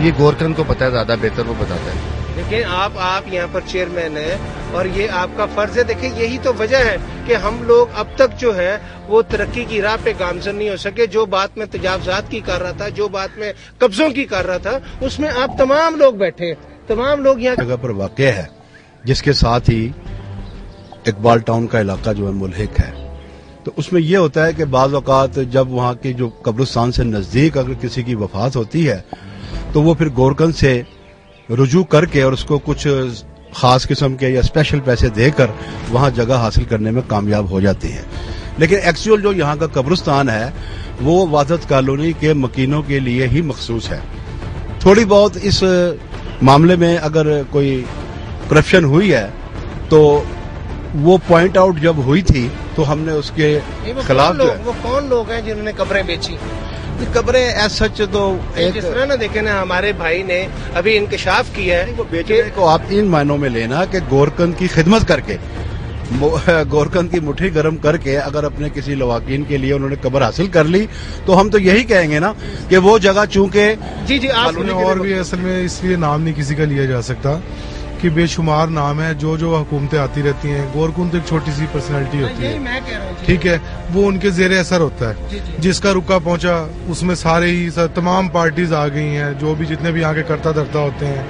یہ گورکن کو پتا ہے، زیادہ بہتر وہ بتاتا ہے۔ دیکھیں آپ یہاں پر چیئرمین ہیں اور یہ آپ کا فرض ہے۔ دیکھیں یہی تو وجہ ہے کہ ہم لوگ اب تک جو ہے وہ ترقی کی راہ پہ گامزن نہیں ہو سکے۔ جو بات میں تجاوزات کی کر رہا تھا، جو بات میں قبضوں کی کر رہا تھا، اس میں آپ تمام لوگ بیٹھے ہیں، تمام لوگ یہاں جگہ پر واقع ہے، جس کے ساتھ ہی اقبال ٹاؤن کا علاقہ جو ہے ملحق ہے۔ تو اس میں یہ ہوتا ہے کہ بعض اوقات جب وہاں کے جو قبرستان سے نزدیک اگر کسی کی وفات ہوتی ہے تو وہ پھر گورکن سے رجوع کر کے اور اس کو کچھ خاص قسم کے یا اسپیشل پیسے دے کر وہاں جگہ حاصل کرنے میں کامیاب ہو جاتی ہے۔ لیکن ایکچوئل جو یہاں کا قبرستان ہے وہ وحدت کالونی کے مکینوں کے لیے ہی مخصوص ہے۔ تھوڑی بہت اس معاملے میں اگر کوئی کرپشن ہوئی ہے تو وہ پوائنٹ آؤٹ جب ہوئی تھی تو ہم نے اس کے خلاف جو ہے وہ کون لوگ ہیں جنہوں نے قبریں بیچی؟ قبریں ایز سچ تو جس طرح نہ دیکھیں نا ہمارے بھائی نے ابھی انکشاف کیا ہے وہ بیچنے کو آپ ان معنوں میں لینا کہ گورکن کی خدمت کر کے، گورکن کی مٹھی گرم کر کے اگر اپنے کسی لواحقین کے لیے انہوں نے قبر حاصل کر لی تو ہم تو یہی کہیں گے نا کہ وہ جگہ چونکہ جی آپ اور بھی اصل میں اس لیے نام نہیں کسی کا لیا جا سکتا کہ بے شمار نام ہے جو حکومتیں آتی رہتی ہیں۔ گورکن تو ایک چھوٹی سی پرسنالٹی ہوتی ہے، ٹھیک ہے، وہ ان کے زیر اثر ہوتا ہے۔ جس کا رکا پہنچا اس میں سارے ہی تمام پارٹیز آ گئی ہیں، جو بھی جتنے بھی یہاں کے کرتا دھرتا ہوتے ہیں،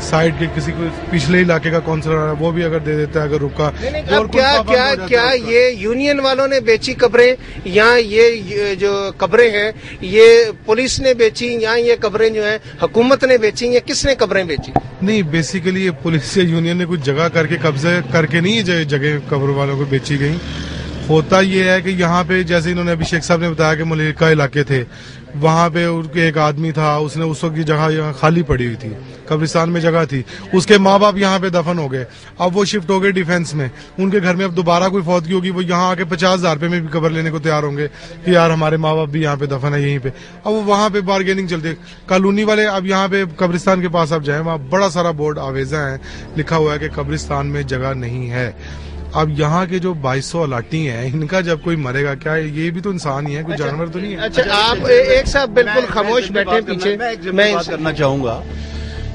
سائڈ کے کسی کو پچھلے علاقے کا کونسلر ہے وہ بھی اگر دے دیتا ہے اگر رکا۔ کیا یہ یونین والوں نے بیچی قبریں یا یہ جو قبریں ہیں یہ پولیس نے بیچی یا یہ قبریں جو ہیں حکومت نے بیچی یا کس نے قبریں بیچی؟ نہیں، بیسیکلی یہ پولیس یا یونین نے کچھ جگہ کر کے قبضے کر کے نہیں جگہ قبر والوں کو بیچی گئی۔ ہوتا یہ ہے کہ یہاں پہ جیسے انہوں نے ابھی شیخ صاحب نے بتایا کہ ملحقہ علاقے تھے، وہاں پہ ایک آدمی تھا، اس نے اس وقت کی جگہ یہاں خالی پڑی ہوئی تھی، قبرستان میں جگہ تھی، اس کے ماں باپ یہاں پہ دفن ہو گئے، اب وہ شفٹ ہو گئے ڈیفینس میں، ان کے گھر میں اب دوبارہ کوئی فوتگی ہوگی وہ یہاں آ کے 50,000 روپے میں بھی قبر لینے کو تیار ہوں گے کہ یار ہمارے ماں باپ بھی یہاں پہ دفن ہے یہیں پہ۔ اب وہ وہاں پہ بارگیننگ چلتی ہے۔ کالونی والے اب یہاں پہ قبرستان کے پاس آپ جائیں، وہاں بڑا سارا بورڈ آویزہ ہے، لکھا ہوا ہے کہ قبرستان میں جگہ نہیں ہے۔ اب یہاں کے جو 2200 الاٹی ہیں، ان کا جب کوئی مرے گا کیا یہ بھی تو انسان ہی ہے، کوئی جانور تو نہیں ہے۔ اچھا آپ ایک صاحب بالکل خاموش بیٹھے پیچھے، میں بات کرنا چاہوں گا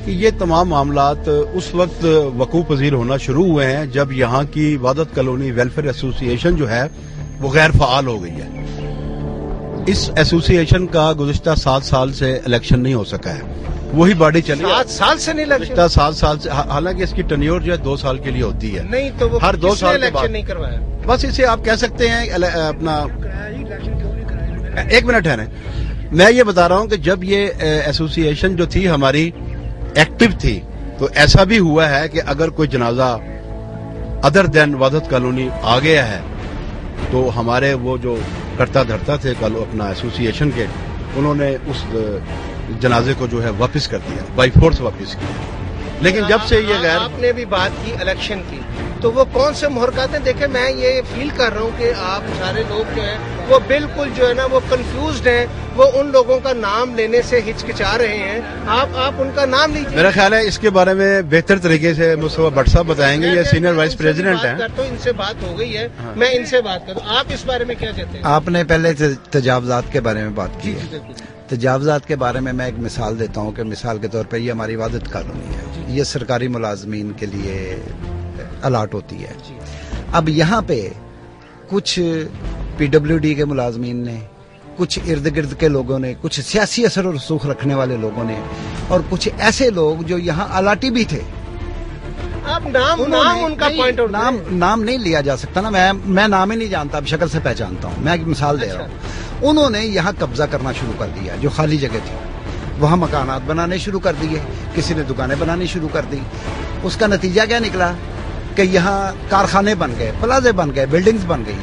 کہ یہ تمام معاملات اس وقت وقوع پذیر ہونا شروع ہوئے ہیں جب یہاں کی وحدت کالونی ویلفیئر ایسوسی ایشن جو ہے وہ غیر فعال ہو گئی ہے۔ اس ایسوسی ایشن کا گزشتہ 7 سال سے الیکشن نہیں ہو سکا ہے، وہی باڈی چلی 7 سال سے نہیں گزشتہ 7 سال سے، حالانکہ اس کی ٹینیور جو ہے 2 سال کے لیے ہوتی ہے، نہیں تو وہ ہر 2 سال کے بعد نہیں کروایا۔ بس اسے آپ کہہ سکتے ہیں اپنا ایک منٹ ٹھہریں، میں یہ بتا رہا ہوں کہ جب یہ ایسوسی ایشن جو تھی ہماری ایکٹیو تھی تو ایسا بھی ہوا ہے کہ اگر کوئی جنازہ ادر دین وحدت کالونی آ گیا ہے تو ہمارے وہ جو کرتا دھرتا تھے اپنا ایسوسی ایشن کے، انہوں نے اس جنازے کو جو ہے واپس کر دیا، بائی فورس واپس کیا۔ لیکن جب سے یہ غیر آپ نے بھی بات کی الیکشن کی تو وہ کون سے محرکات ہیں؟ دیکھیں میں یہ فیل کر رہا ہوں کہ آپ سارے لوگ جو ہیں وہ بالکل جو ہے نا وہ کنفیوزڈ ہیں، وہ ان لوگوں کا نام لینے سے ہچکچا رہے ہیں۔ آپ ان کا نام لیجیے۔ میرا خیال ہے اس کے بارے میں بہتر طریقے سے مصطفیٰ بٹ صاحب بتائیں گے، یہ سینئر وائس پریزیڈنٹ ہیں۔ ان سے بات ہو گئی ہے، میں ان سے بات کروں، آپ اس بارے میں کیا کہتے ہیں؟ آپ نے پہلے تجاوزات کے بارے میں بات کی ہے، تجاوزات کے بارے میں ایک مثال دیتا ہوں کہ مثال کے طور پہ یہ ہماری وحدت کالونی ہے، یہ سرکاری ملازمین کے لیے الاٹ ہوتی ہے۔ اب یہاں پہ کچھ PWD کے ملازمین نے، کچھ ارد گرد کے لوگوں نے، کچھ سیاسی اثر و رسوخ رکھنے والے لوگوں نے، اور کچھ ایسے لوگ جو یہاں الاٹی بھی تھے۔ آپ نام ان کا پوائنٹ آؤٹ، نام نہیں لیا جا سکتا نا، میں نام ہی نہیں جانتا، اب شکل سے پہچانتا ہوں۔ میں ایک مثال دے رہا ہوں، انہوں نے یہاں قبضہ کرنا شروع کر دیا، جو خالی جگہ تھی وہاں مکانات بنانے شروع کر دیے، کسی نے دکانیں بنانی شروع کر دی۔ اس کا نتیجہ کیا نکلا کہ یہاں کارخانے بن گئے، پلازے بن گئے، بلڈنگز بن گئی،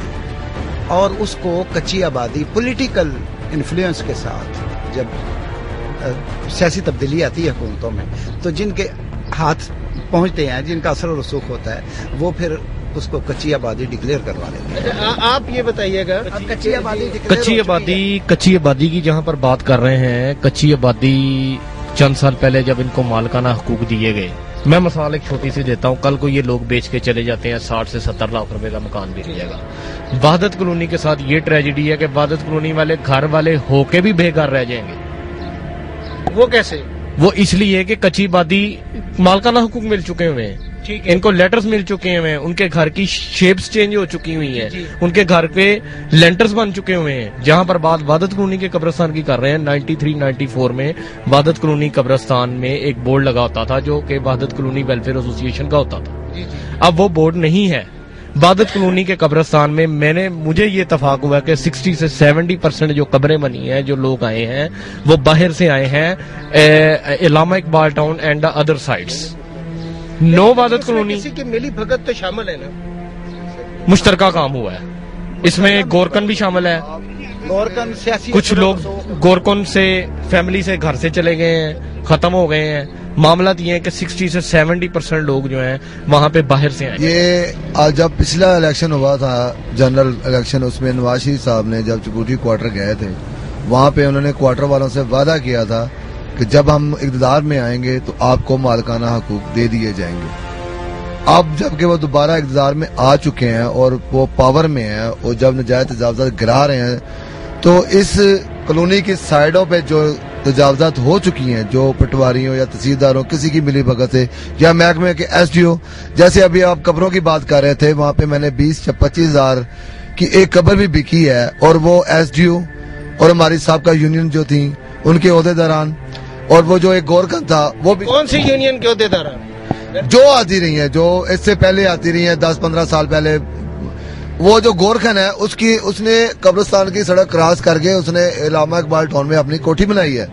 اور اس کو کچی آبادی پولیٹیکل انفلوئنس کے ساتھ جب سیاسی تبدیلی آتی ہے حکومتوں میں تو جن کے ہاتھ پہنچتے ہیں، جن کا اثر و رسوخ ہوتا ہے، وہ پھر اس کو کچی آبادی ڈکلیئر کروا لیتے ہیں۔ آپ یہ بتائیے گا کچی آبادی کی جہاں پر بات کر رہے ہیں، کچی آبادی چند سال پہلے جب ان کو مالکانہ حقوق دیے گئے، میں مثال ایک چھوٹی سی دیتا ہوں، کل کو یہ لوگ بیچ کے چلے جاتے ہیں، 60 سے 70 لاکھ روپے کا مکان بک جائے گا۔ وحدت کالونی کے ساتھ یہ ٹریجڈی ہے کہ وحدت کالونی والے گھر والے ہو کے بھی بے گھر رہ جائیں گے۔ وہ کیسے؟ وہ اس لیے کہ کچی آبادی مالکانہ حقوق مل چکے ہوئے ہیں، ان کو لیٹرز مل چکے ہوئے ہیں، ان کے گھر کی شیپس چینج ہو چکی ہوئی ہیں، ان کے گھر کے لینٹرز بن چکے ہوئے ہیں. جہاں پر بات وحدت کالونی کے قبرستان کی کر رہے ہیں، 93-94 میں وحدت کالونی قبرستان میں ایک بورڈ لگا ہوتا تھا جو کہ وحدت کالونی ویلفیئر ایسوسی ایشن کا ہوتا تھا. اب وہ بورڈ نہیں ہے. وحدت کالونی کے قبرستان میں مجھے یہ اتفاق ہوا کہ 60 سے 70% جو قبریں بنی ہیں، جو لوگ آئے ہیں وہ باہر سے آئے ہیں، Allama Iqbal town and the other sites. نو وحدت کالونی کسی کی ملی بھگت تو شامل ہے نا، مشترکہ کام ہوا ہے. اس میں گورکن بھی شامل ہے. گورکن سیاسی کچھ لوگ گورکن سے فیملی سے گھر سے چلے گئے ہیں، ختم ہو گئے ہیں. معاملات یہ ہے کہ 60 سے 70% لوگ جو ہیں وہاں پہ باہر سے آئے. یہ جب پچھلا الیکشن ہوا تھا جنرل الیکشن، اس میں نواز شریف صاحب نے جب چکوٹھی کوارٹر گئے تھے، وہاں پہ انہوں نے کوارٹر والوں سے وعدہ کیا تھا کہ جب ہم اقتدار میں آئیں گے تو آپ کو مالکانہ حقوق دے دیے جائیں گے. اب جب کہ وہ دوبارہ اقتدار میں آ چکے ہیں اور وہ پاور میں ہیں اور جب نجائز تجاوزات گرا رہے ہیں، تو اس کالونی کی سائڈوں پہ جو تجاوزات ہو چکی ہیں، جو پٹواریوں یا تحصیلداروں کسی کی ملی بھگت ہے یا محکمے کے ایس ڈی او، جیسے ابھی آپ قبروں کی بات کر رہے تھے، وہاں پہ میں نے 20 یا 25 ہزار کی ایک قبر بھی بکی ہے، اور وہ ایس ڈی او اور ہماری سابقہ یونین جو تھی ان کے عہدے داران، اور وہ جو ایک گورکن تھا وہ بھی. کون سی یونین کے عہدے داران؟ جو آتی رہی ہیں، جو اس سے پہلے آتی رہی ہیں 10-15 سال پہلے. وہ جو گورکھن ہے اس نے قبرستان کی سڑک کراس کر کے اس نے علامہ اقبال ٹاؤن میں اپنی کوٹھی بنائی ہے.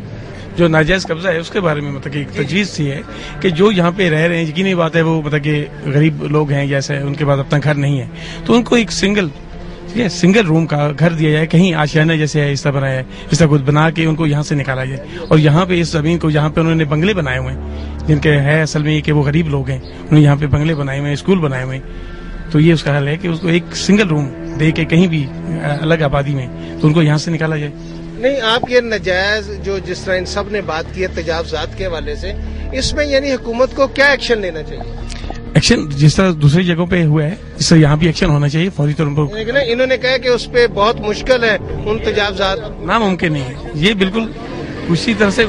جو ناجائز قبضہ ہے اس کے بارے میں مطلب کہ ایک تجویز تھی ہے کہ جو یہاں پہ رہ رہے ہیں، یقینی بات ہے وہ مطلب کہ غریب لوگ ہیں، جیسے ان کے پاس اپنا گھر نہیں ہے، تو ان کو ایک سنگل روم کا گھر دیا جائے. کہیں آشیانہ جیسے ہے اس طرح بنایا ہے، اس طرح کچھ بنا کے ان کو یہاں سے نکالا جائے. اور یہاں پہ اس زمین کو جہاں پہ انہوں نے بنگلے بنائے ہوئے ہیں، جن کے ہے اصل میں یہ کہ وہ غریب لوگ ہیں، انہوں نے یہاں پہ بنگلے بنائے ہوئے ہیں، اسکول بنائے ہوئے ہیں. تو یہ اس کا حل ہے کہ اس کو ایک سنگل روم دے کے کہیں بھی الگ آبادی میں تو ان کو یہاں سے نکالا جائے. نہیں، آپ یہ نجائز جو جس طرح ان سب نے بات کی ہے تجاوزات کے حوالے سے، اس میں یعنی حکومت کو کیا ایکشن لینا چاہیے؟ ایکشن جس طرح دوسری جگہوں پہ ہوا ہے اس طرح یہاں بھی ایکشن ہونا چاہیے فوری طور پر. لیکن انہوں نے کہا کہ اس پہ بہت مشکل ہے ان تجاوزات. ناممکن نہیں ہے، یہ بالکل اسی طرح سے